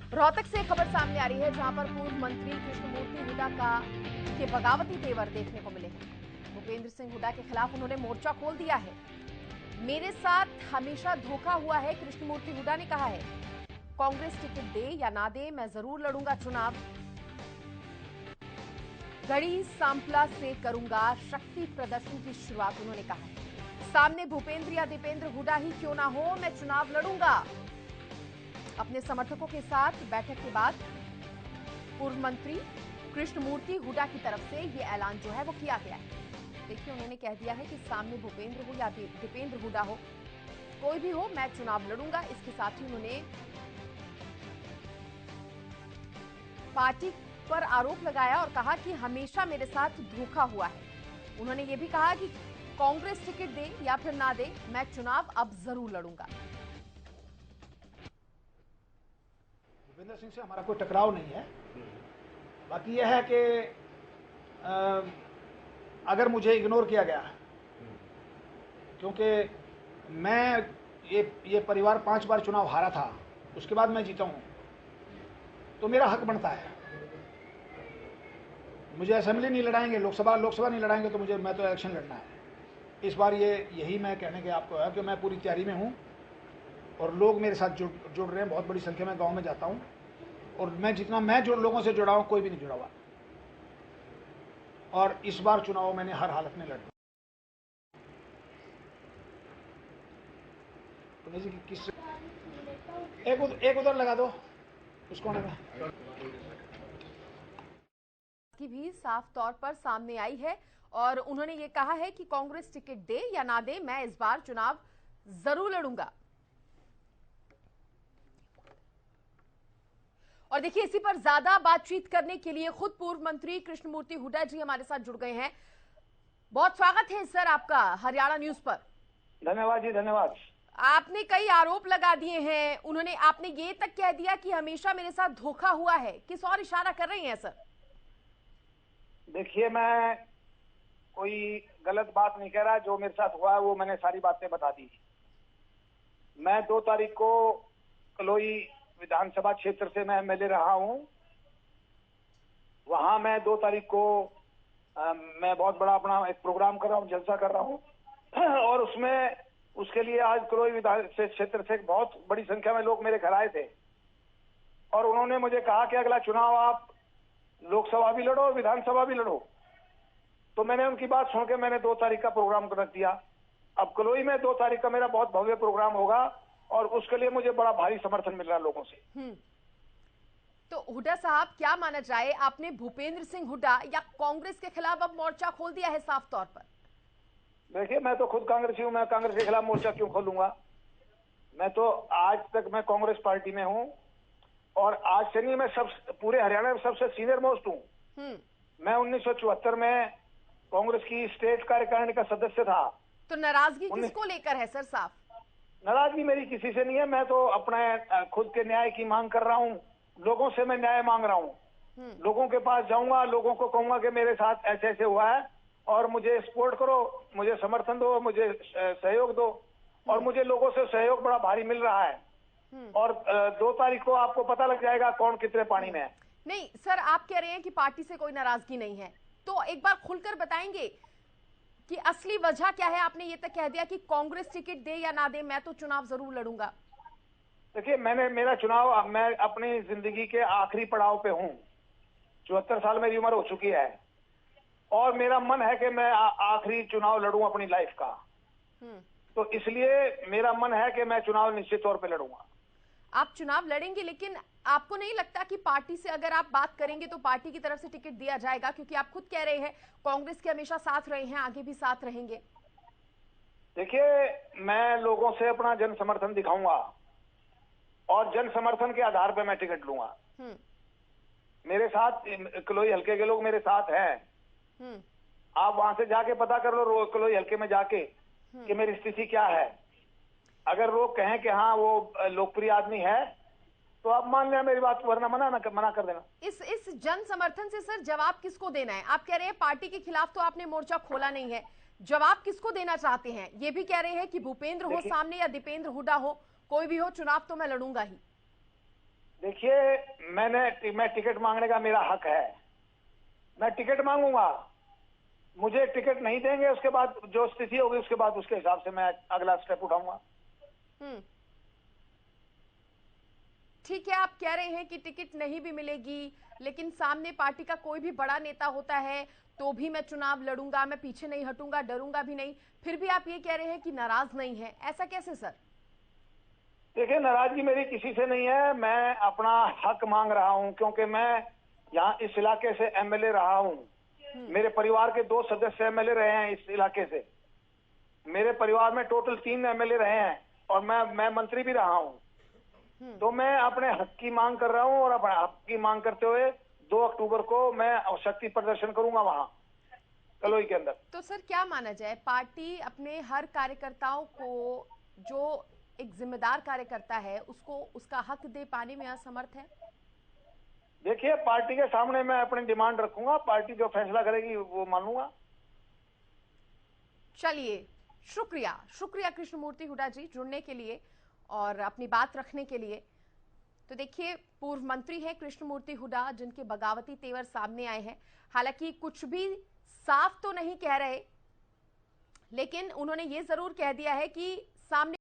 रोहतक से खबर सामने आ रही है जहां पर पूर्व मंत्री कृष्णमूर्ति हुड्डा के बगावती तेवर देखने को मिले हैं। भूपेंद्र सिंह हुड्डा के खिलाफ उन्होंने मोर्चा खोल दिया है। मेरे साथ हमेशा धोखा हुआ है, कृष्णमूर्ति हुड्डा ने कहा है। कांग्रेस टिकट दे या ना दे, मैं जरूर लड़ूंगा चुनाव। गढ़ी सांपला से करूंगा शक्ति प्रदर्शन की शुरुआत, उन्होंने कहा है। सामने भूपेंद्र या दीपेंद्र हुड्डा ही क्यों ना हो, मैं चुनाव लड़ूंगा। अपने समर्थकों के साथ बैठक के बाद पूर्व मंत्री कृष्णमूर्ति हुड्डा की तरफ से यह ऐलान जो है वो किया गया है। देखिए, उन्होंने कह दिया है कि सामने भूपेंद्र हो या दीपेंद्र हुड्डा हो, कोई भी हो, मैं चुनाव लड़ूंगा। इसके साथ ही उन्होंने पार्टी पर आरोप लगाया और कहा कि हमेशा मेरे साथ धोखा हुआ है। उन्होंने ये भी कहा कि कांग्रेस टिकट दे या फिर ना दे, मैं चुनाव अब जरूर लड़ूंगा। भूपेंद्र सिंह से हमारा कोई टकराव नहीं है। बाकी यह है कि अगर मुझे इग्नोर किया गया, क्योंकि मैं ये परिवार 5 बार चुनाव हारा था, उसके बाद मैं जीता हूं, तो मेरा हक बनता है। मुझे असेंबली नहीं लड़ाएंगे, लोकसभा नहीं लड़ाएंगे, तो मैं तो इलेक्शन लड़ना है। इस बार यही मैं कहने के आपको है कि मैं पूरी तैयारी में हूं और लोग मेरे साथ जुड़ रहे हैं। बहुत बड़ी संख्या में गांव में जाता हूं और मैं जो लोगों से जुड़ा हूं, कोई भी नहीं जुड़ा हुआ। और इस बार चुनाव मैंने हर हालत में लड़ा। किस एक उधर लगा दो उसको में की भी साफ तौर पर सामने आई है और उन्होंने ये कहा है कि कांग्रेस टिकट दे या ना दे, मैं इस बार चुनाव जरूर लड़ूंगा। और देखिए, इसी पर ज्यादा बातचीत करने के लिए खुद पूर्व मंत्री कृष्णमूर्ति हुड्डा जी हमारे साथ जुड़ गए हैं। बहुत स्वागत है सर आपका हरियाणा न्यूज पर। धन्यवाद जी, धन्यवाद। आपने कई आरोप लगा दिए हैं। आपने ये तक कह दिया कि हमेशा मेरे साथ धोखा हुआ है। किस और इशारा कर रहे हैं सर? देखिए, मैं कोई गलत बात नहीं कह रहा। जो मेरे साथ हुआ है वो मैंने सारी बातें बता दी। मैं 2 तारीख को कलोई विधानसभा क्षेत्र से मैं एमएलए रहा हूं। वहां मैं 2 तारीख को मैं बहुत बड़ा अपना एक प्रोग्राम कर रहा हूं, जलसा कर रहा हूं और उसके लिए आज कलोई विधानसभा क्षेत्र से बहुत बड़ी संख्या में लोग मेरे घर आए थे और उन्होंने मुझे कहा कि अगला चुनाव आप लोकसभा भी लड़ो, विधानसभा भी लड़ो। तो मैंने उनकी बात सुन के मैंने 2 तारीख का प्रोग्राम रख दिया। अब कलोई में 2 तारीख का मेरा बहुत भव्य प्रोग्राम होगा और उसके लिए मुझे बड़ा भारी समर्थन मिल रहा है लोगों से। तो हुड्डा साहब, क्या माना जाए, आपने भूपेंद्र सिंह हुड्डा या कांग्रेस के खिलाफ अब मोर्चा खोल दिया है साफ तौर पर? देखिए, मैं तो खुद कांग्रेसी हूं। मैं कांग्रेस के खिलाफ मोर्चा क्यों खोलूंगा? मैं तो आज तक मैं कांग्रेस पार्टी में हूं और आज से नहीं, मैं पूरे हरियाणा में सबसे सीनियर मोस्ट हूं। मैं 1974 में कांग्रेस की स्टेट कार्यकारिणी का सदस्य था। तो नाराजगी किसको लेकर है सर? साफ नाराजगी मेरी किसी से नहीं है। मैं तो अपने खुद के न्याय की मांग कर रहा हूं। लोगों से मैं न्याय मांग रहा हूं। लोगों के पास जाऊंगा, लोगों को कहूंगा कि मेरे साथ ऐसे ऐसे हुआ है और मुझे सपोर्ट करो, मुझे समर्थन दो, मुझे सहयोग दो। और मुझे लोगों से सहयोग बड़ा भारी मिल रहा है और 2 तारीख को आपको पता लग जाएगा कौन कितने पानी में है। नहीं सर, आप कह रहे हैं कि पार्टी से कोई नाराजगी नहीं है, तो एक बार खुलकर बताएंगे कि असली वजह क्या है? आपने ये तक कह दिया कि कांग्रेस टिकट दे या ना दे, मैं तो चुनाव जरूर लड़ूंगा। देखिए, मेरा चुनाव, मैं अपनी जिंदगी के आखिरी पड़ाव पे हूँ। 74 साल मेरी उम्र हो चुकी है और मेरा मन है कि मैं आखिरी चुनाव लड़ूं अपनी लाइफ का। तो इसलिए मेरा मन है कि मैं चुनाव निश्चित तौर पे लड़ूंगा। आप चुनाव लड़ेंगे, लेकिन आपको नहीं लगता कि पार्टी से अगर आप बात करेंगे तो पार्टी की तरफ से टिकट दिया जाएगा? क्योंकि आप खुद कह रहे हैं कांग्रेस के हमेशा साथ रहे हैं, आगे भी साथ रहेंगे। देखिए, मैं लोगों से अपना जन समर्थन दिखाऊंगा और जन समर्थन के आधार पर मैं टिकट लूंगा। मेरे साथ कलोई हल्के के लोग मेरे साथ हैं। आप वहां से जाके पता कर लो कलोई हल्के में जाके कि मेरी स्थिति क्या है। अगर लोग कहें कि हाँ वो लोकप्रिय आदमी है तो आप मान लेना मेरी बात, वरना मना कर देना। इस जन समर्थन से सर जवाब किसको देना है? आप कह रहे हैं पार्टी के खिलाफ तो आपने मोर्चा खोला नहीं है, जवाब किसको देना चाहते हैं? ये भी कह रहे हैं कि भूपेंद्र हो सामने या दीपेंद्र हुड्डा हो, कोई भी हो, चुनाव तो मैं लड़ूंगा ही। देखिए, मैं टिकट मांगने का मेरा हक है, मैं टिकट मांगूंगा। मुझे टिकट नहीं देंगे, उसके बाद जो स्थिति होगी उसके बाद उसके हिसाब से मैं अगला स्टेप उठाऊंगा। ठीक है, आप कह रहे हैं कि टिकट नहीं भी मिलेगी, लेकिन सामने पार्टी का कोई भी बड़ा नेता होता है तो भी मैं चुनाव लड़ूंगा, मैं पीछे नहीं हटूंगा, डरूंगा भी नहीं। फिर भी आप ये कह रहे हैं कि नाराज नहीं है, ऐसा कैसे सर? देखिए, नाराजगी मेरी किसी से नहीं है, मैं अपना हक मांग रहा हूं, क्योंकि मैं यहाँ इस इलाके से एमएलए रहा हूं। मेरे परिवार के 2 सदस्य एमएलए रहे हैं इस इलाके से। मेरे परिवार में टोटल 3 एमएलए रहे हैं और मैं मंत्री भी रहा हूं। तो मैं अपने हक की मांग कर रहा हूं और अपने हक की मांग करते हुए 2 अक्टूबर को मैं शक्ति प्रदर्शन करूंगा वहां कलोई के अंदर। तो सर क्या माना जाए, पार्टी अपने हर कार्यकर्ताओं को, जो एक जिम्मेदार कार्यकर्ता है, उसको उसका हक दे पाने में असमर्थ है? देखिए, पार्टी के सामने मैं अपनी डिमांड रखूंगा, पार्टी जो फैसला करेगी वो मानूंगा। चलिए, शुक्रिया शुक्रिया कृष्णमूर्ति हुड्डा जी जुड़ने के लिए और अपनी बात रखने के लिए। तो देखिए, पूर्व मंत्री हैं कृष्णमूर्ति हुड्डा, जिनके बगावती तेवर सामने आए हैं। हालांकि कुछ भी साफ तो नहीं कह रहे, लेकिन उन्होंने ये जरूर कह दिया है कि सामने